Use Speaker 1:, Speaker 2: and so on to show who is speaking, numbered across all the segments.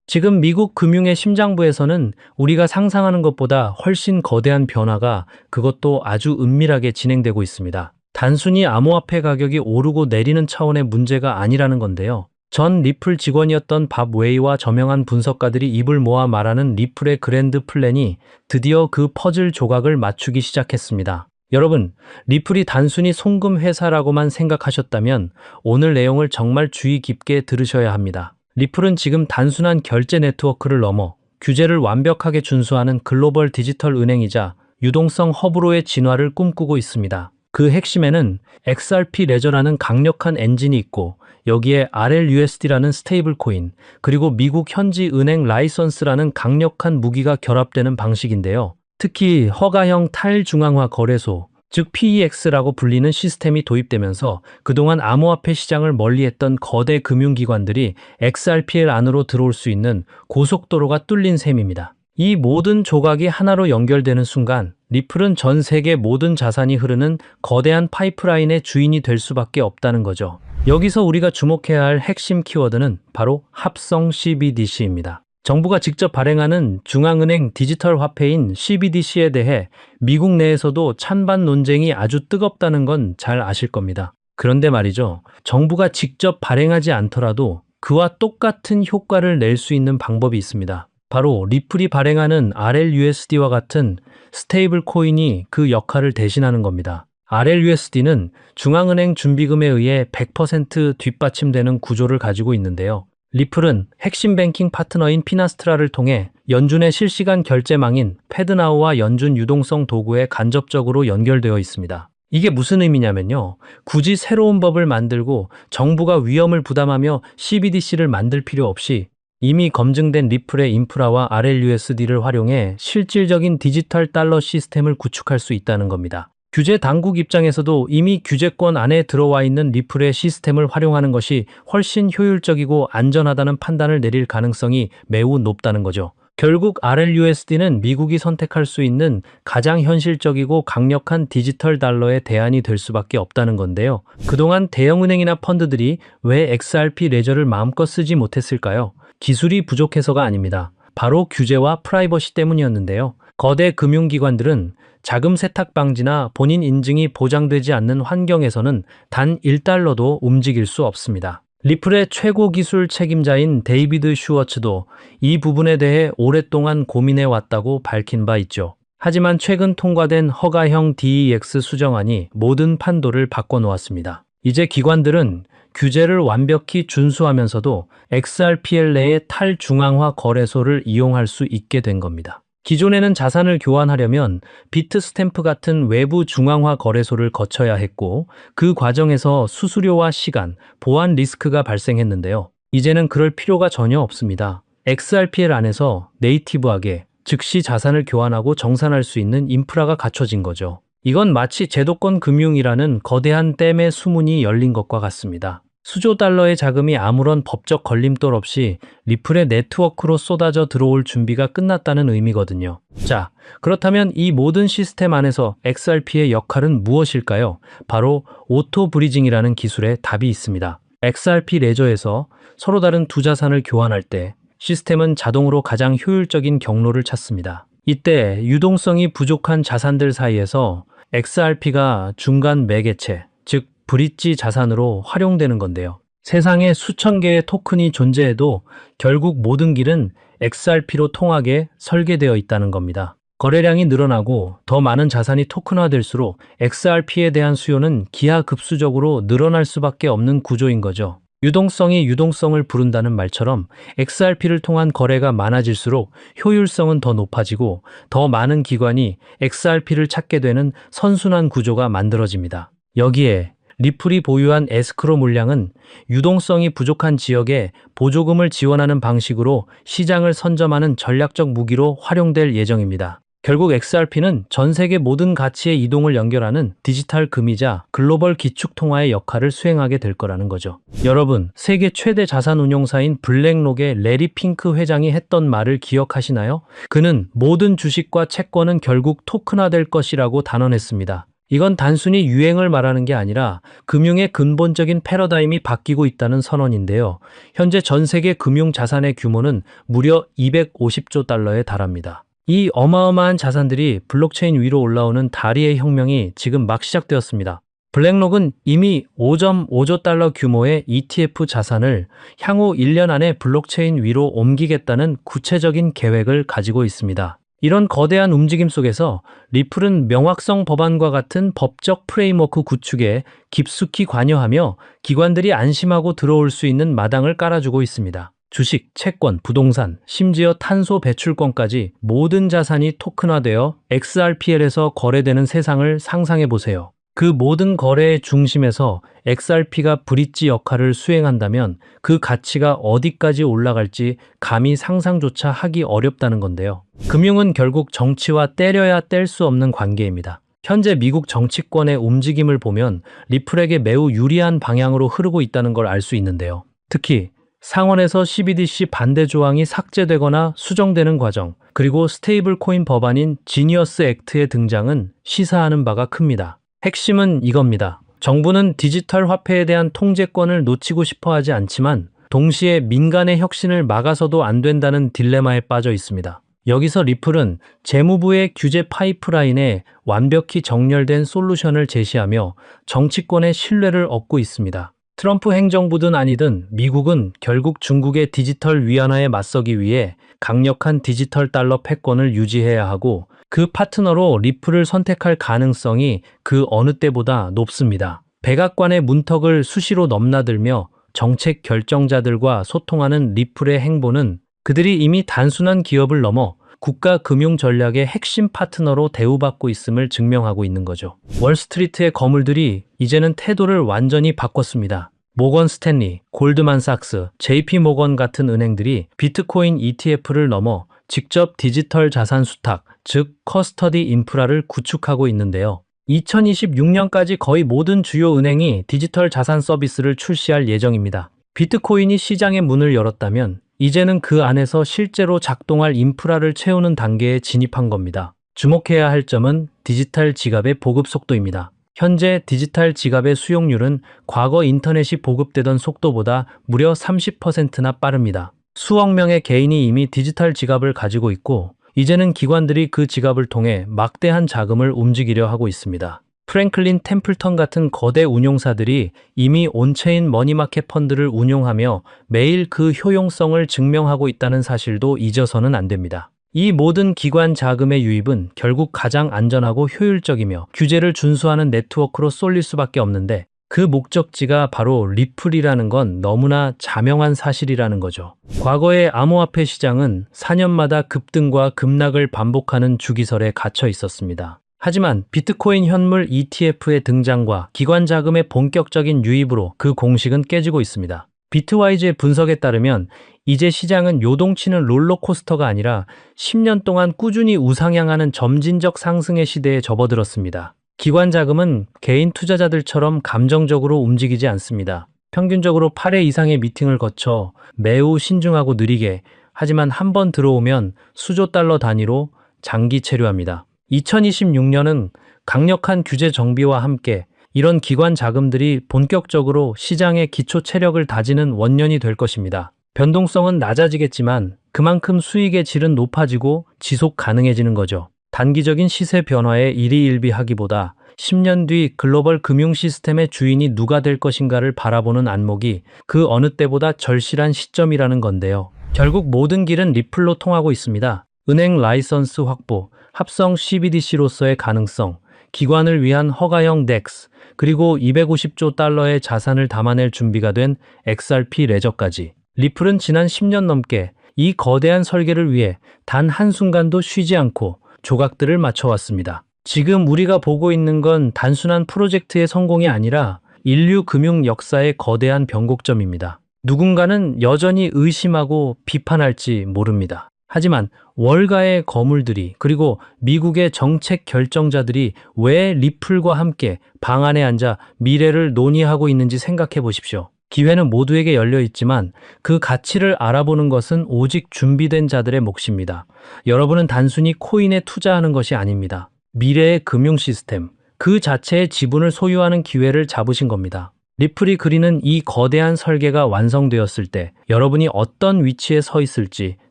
Speaker 1: 지금 미국 금융의 심장부에서는 우리가 상상하는 것보다 훨씬 거대한 변화가 그것도 아주 은밀하게 진행되고 있습니다. 단순히 암호화폐 가격이 오르고 내리는 차원의 문제가 아니라는 건데요. 전 리플 직원이었던 밥 웨이와 저명한 분석가들이 입을 모아 말하는 리플의 그랜드 플랜이 드디어 그 퍼즐 조각을 맞추기 시작했습니다. 여러분, 리플이 단순히 송금 회사라고만 생각하셨다면 오늘 내용을 정말 주의 깊게 들으셔야 합니다. 리플은 지금 단순한 결제 네트워크를 넘어 규제를 완벽하게 준수하는 글로벌 디지털 은행이자 유동성 허브로의 진화를 꿈꾸고 있습니다. 그 핵심에는 XRP 레저라는 강력한 엔진이 있고 여기에 RLUSD라는 스테이블 코인, 그리고 미국 현지 은행 라이선스라는 강력한 무기가 결합되는 방식인데요. 특히 허가형 탈중앙화 거래소, 즉 PEX라고 불리는 시스템이 도입되면서 그동안 암호화폐 시장을 멀리했던 거대 금융기관들이 XRPL 안으로 들어올 수 있는 고속도로가 뚫린 셈입니다. 이 모든 조각이 하나로 연결되는 순간 리플은 전 세계 모든 자산이 흐르는 거대한 파이프라인의 주인이 될 수밖에 없다는 거죠. 여기서 우리가 주목해야 할 핵심 키워드는 바로 합성 CBDC입니다. 정부가 직접 발행하는 중앙은행 디지털 화폐인 CBDC에 대해 미국 내에서도 찬반 논쟁이 아주 뜨겁다는 건 잘 아실 겁니다. 그런데 말이죠. 정부가 직접 발행하지 않더라도 그와 똑같은 효과를 낼 수 있는 방법이 있습니다. 바로 리플이 발행하는 RLUSD와 같은 스테이블 코인이 그 역할을 대신하는 겁니다. RLUSD는 중앙은행 준비금에 의해 100% 뒷받침되는 구조를 가지고 있는데요. 리플은 핵심 뱅킹 파트너인 피나스트라를 통해 연준의 실시간 결제망인 패드나우와 연준 유동성 도구에 간접적으로 연결되어 있습니다. 이게 무슨 의미냐면요. 굳이 새로운 법을 만들고 정부가 위험을 부담하며 CBDC를 만들 필요 없이 이미 검증된 리플의 인프라와 RLUSD를 활용해 실질적인 디지털 달러 시스템을 구축할 수 있다는 겁니다. 규제 당국 입장에서도 이미 규제권 안에 들어와 있는 리플의 시스템을 활용하는 것이 훨씬 효율적이고 안전하다는 판단을 내릴 가능성이 매우 높다는 거죠. 결국 RLUSD는 미국이 선택할 수 있는 가장 현실적이고 강력한 디지털 달러의 대안이 될 수밖에 없다는 건데요. 그동안 대형은행이나 펀드들이 왜 XRP 레저를 마음껏 쓰지 못했을까요? 기술이 부족해서가 아닙니다. 바로 규제와 프라이버시 때문이었는데요. 거대 금융기관들은 자금 세탁 방지나 본인 인증이 보장되지 않는 환경에서는 단 1달러도 움직일 수 없습니다. 리플의 최고 기술 책임자인 데이비드 슈워츠도 이 부분에 대해 오랫동안 고민해 왔다고 밝힌 바 있죠. 하지만 최근 통과된 허가형 DEX 수정안이 모든 판도를 바꿔놓았습니다. 이제 기관들은 규제를 완벽히 준수하면서도 XRPL 내의 탈중앙화 거래소를 이용할 수 있게 된 겁니다. 기존에는 자산을 교환하려면 비트스탬프 같은 외부 중앙화 거래소를 거쳐야 했고 그 과정에서 수수료와 시간, 보안 리스크가 발생했는데요. 이제는 그럴 필요가 전혀 없습니다. XRPL 안에서 네이티브하게 즉시 자산을 교환하고 정산할 수 있는 인프라가 갖춰진 거죠. 이건 마치 제도권 금융이라는 거대한 댐의 수문이 열린 것과 같습니다. 수조 달러의 자금이 아무런 법적 걸림돌 없이 리플의 네트워크로 쏟아져 들어올 준비가 끝났다는 의미거든요. 자, 그렇다면 이 모든 시스템 안에서 XRP의 역할은 무엇일까요? 바로 오토 브리징이라는 기술에 답이 있습니다. XRP 레저에서 서로 다른 두 자산을 교환할 때 시스템은 자동으로 가장 효율적인 경로를 찾습니다. 이때 유동성이 부족한 자산들 사이에서 XRP가 중간 매개체, 즉 브릿지 자산으로 활용되는 건데요. 세상에 수천 개의 토큰이 존재해도 결국 모든 길은 XRP로 통하게 설계되어 있다는 겁니다. 거래량이 늘어나고 더 많은 자산이 토큰화될수록 XRP에 대한 수요는 기하급수적으로 늘어날 수밖에 없는 구조인 거죠. 유동성이 유동성을 부른다는 말처럼 XRP를 통한 거래가 많아질수록 효율성은 더 높아지고 더 많은 기관이 XRP를 찾게 되는 선순환 구조가 만들어집니다. 여기에 리플이 보유한 에스크로 물량은 유동성이 부족한 지역에 보조금을 지원하는 방식으로 시장을 선점하는 전략적 무기로 활용될 예정입니다. 결국 XRP는 전 세계 모든 가치의 이동을 연결하는 디지털 금이자 글로벌 기축 통화의 역할을 수행하게 될 거라는 거죠. 여러분, 세계 최대 자산 운용사인 블랙록의 레리 핑크 회장이 했던 말을 기억하시나요? 그는 모든 주식과 채권은 결국 토큰화될 것이라고 단언했습니다. 이건 단순히 유행을 말하는 게 아니라 금융의 근본적인 패러다임이 바뀌고 있다는 선언인데요. 현재 전 세계 금융 자산의 규모는 무려 250조 달러에 달합니다. 이 어마어마한 자산들이 블록체인 위로 올라오는 다리의 혁명이 지금 막 시작되었습니다. 블랙록은 이미 5.5조 달러 규모의 ETF 자산을 향후 1년 안에 블록체인 위로 옮기겠다는 구체적인 계획을 가지고 있습니다. 이런 거대한 움직임 속에서 리플은 명확성 법안과 같은 법적 프레임워크 구축에 깊숙이 관여하며 기관들이 안심하고 들어올 수 있는 마당을 깔아주고 있습니다. 주식, 채권, 부동산, 심지어 탄소 배출권까지 모든 자산이 토큰화되어 XRPL에서 거래되는 세상을 상상해 보세요. 그 모든 거래의 중심에서 XRP가 브릿지 역할을 수행한다면 그 가치가 어디까지 올라갈지 감히 상상조차 하기 어렵다는 건데요. 금융은 결국 정치와 때려야 뗄 수 없는 관계입니다. 현재 미국 정치권의 움직임을 보면 리플에게 매우 유리한 방향으로 흐르고 있다는 걸 알 수 있는데요. 특히 상원에서 CBDC 반대 조항이 삭제되거나 수정되는 과정, 그리고 스테이블 코인 법안인 지니어스 액트의 등장은 시사하는 바가 큽니다. 핵심은 이겁니다. 정부는 디지털 화폐에 대한 통제권을 놓치고 싶어 하지 않지만 동시에 민간의 혁신을 막아서도 안 된다는 딜레마에 빠져 있습니다. 여기서 리플은 재무부의 규제 파이프라인에 완벽히 정렬된 솔루션을 제시하며 정치권의 신뢰를 얻고 있습니다. 트럼프 행정부든 아니든 미국은 결국 중국의 디지털 위안화에 맞서기 위해 강력한 디지털 달러 패권을 유지해야 하고 그 파트너로 리플을 선택할 가능성이 그 어느 때보다 높습니다. 백악관의 문턱을 수시로 넘나들며 정책 결정자들과 소통하는 리플의 행보는 그들이 이미 단순한 기업을 넘어 국가 금융 전략의 핵심 파트너로 대우받고 있음을 증명하고 있는 거죠. 월스트리트의 거물들이 이제는 태도를 완전히 바꿨습니다. 모건 스탠리, 골드만삭스, JP 모건 같은 은행들이 비트코인 ETF를 넘어 직접 디지털 자산 수탁, 즉 커스터디 인프라를 구축하고 있는데요. 2026년까지 거의 모든 주요 은행이 디지털 자산 서비스를 출시할 예정입니다. 비트코인이 시장의 문을 열었다면 이제는 그 안에서 실제로 작동할 인프라를 채우는 단계에 진입한 겁니다. 주목해야 할 점은 디지털 지갑의 보급 속도입니다. 현재 디지털 지갑의 수용률은 과거 인터넷이 보급되던 속도보다 무려 30%나 빠릅니다. 수억 명의 개인이 이미 디지털 지갑을 가지고 있고 이제는 기관들이 그 지갑을 통해 막대한 자금을 움직이려 하고 있습니다. 프랭클린 템플턴 같은 거대 운용사들이 이미 온체인 머니마켓 펀드를 운용하며 매일 그 효용성을 증명하고 있다는 사실도 잊어서는 안 됩니다. 이 모든 기관 자금의 유입은 결국 가장 안전하고 효율적이며 규제를 준수하는 네트워크로 쏠릴 수밖에 없는데 그 목적지가 바로 리플이라는 건 너무나 자명한 사실이라는 거죠. 과거의 암호화폐 시장은 4년마다 급등과 급락을 반복하는 주기설에 갇혀 있었습니다. 하지만 비트코인 현물 ETF의 등장과 기관 자금의 본격적인 유입으로 그 공식은 깨지고 있습니다. 비트와이즈의 분석에 따르면 이제 시장은 요동치는 롤러코스터가 아니라 10년 동안 꾸준히 우상향하는 점진적 상승의 시대에 접어들었습니다. 기관 자금은 개인 투자자들처럼 감정적으로 움직이지 않습니다. 평균적으로 8회 이상의 미팅을 거쳐 매우 신중하고 느리게, 하지만 한 번 들어오면 수조 달러 단위로 장기 체류합니다. 2026년은 강력한 규제 정비와 함께 이런 기관 자금들이 본격적으로 시장의 기초 체력을 다지는 원년이 될 것입니다. 변동성은 낮아지겠지만 그만큼 수익의 질은 높아지고 지속 가능해지는 거죠. 단기적인 시세 변화에 일희일비하기보다 10년 뒤 글로벌 금융 시스템의 주인이 누가 될 것인가를 바라보는 안목이 그 어느 때보다 절실한 시점이라는 건데요. 결국 모든 길은 리플로 통하고 있습니다. 은행 라이선스 확보, 합성 CBDC로서의 가능성, 기관을 위한 허가형 DEX, 그리고 250조 달러의 자산을 담아낼 준비가 된 XRP 레저까지. 리플은 지난 10년 넘게 이 거대한 설계를 위해 단 한순간도 쉬지 않고 조각들을 맞춰왔습니다. 지금 우리가 보고 있는 건 단순한 프로젝트의 성공이 아니라 인류 금융 역사의 거대한 변곡점입니다. 누군가는 여전히 의심하고 비판할지 모릅니다. 하지만 월가의 거물들이 그리고 미국의 정책 결정자들이 왜 리플과 함께 방 안에 앉아 미래를 논의하고 있는지 생각해 보십시오. 기회는 모두에게 열려 있지만 그 가치를 알아보는 것은 오직 준비된 자들의 몫입니다. 여러분은 단순히 코인에 투자하는 것이 아닙니다. 미래의 금융 시스템, 그 자체의 지분을 소유하는 기회를 잡으신 겁니다. 리플이 그리는 이 거대한 설계가 완성되었을 때 여러분이 어떤 위치에 서 있을지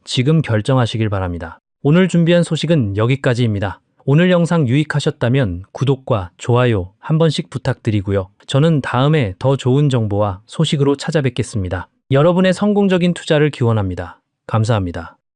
Speaker 1: 지금 결정하시길 바랍니다. 오늘 준비한 소식은 여기까지입니다. 오늘 영상 유익하셨다면 구독과 좋아요 한 번씩 부탁드리고요. 저는 다음에 더 좋은 정보와 소식으로 찾아뵙겠습니다. 여러분의 성공적인 투자를 기원합니다. 감사합니다.